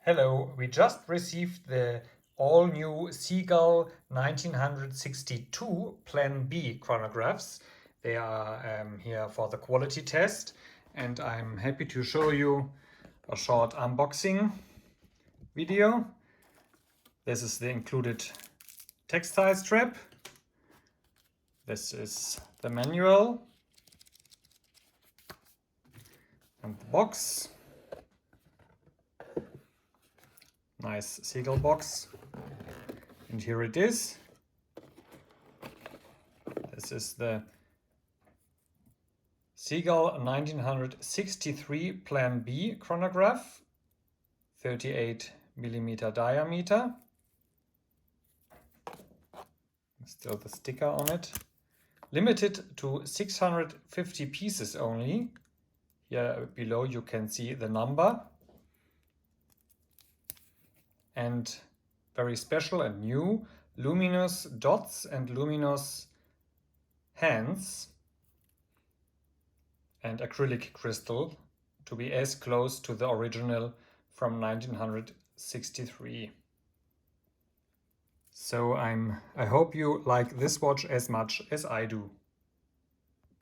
Hello, we just received the all-new Seagull 1962 Plan B chronographs. They are here for the quality test, and I'm happy to show you a short unboxing video. This is the included textile strap. This is the manual and the box. Nice Seagull box, and here it is. This is the Seagull 1963 Plan B chronograph, 38mm diameter. Still the sticker on it. Limited to 650 pieces only. Here below you can see the number. And very special and new, luminous dots and luminous hands and acrylic crystal to be as close to the original from 1963. So I hope you like this watch as much as I do.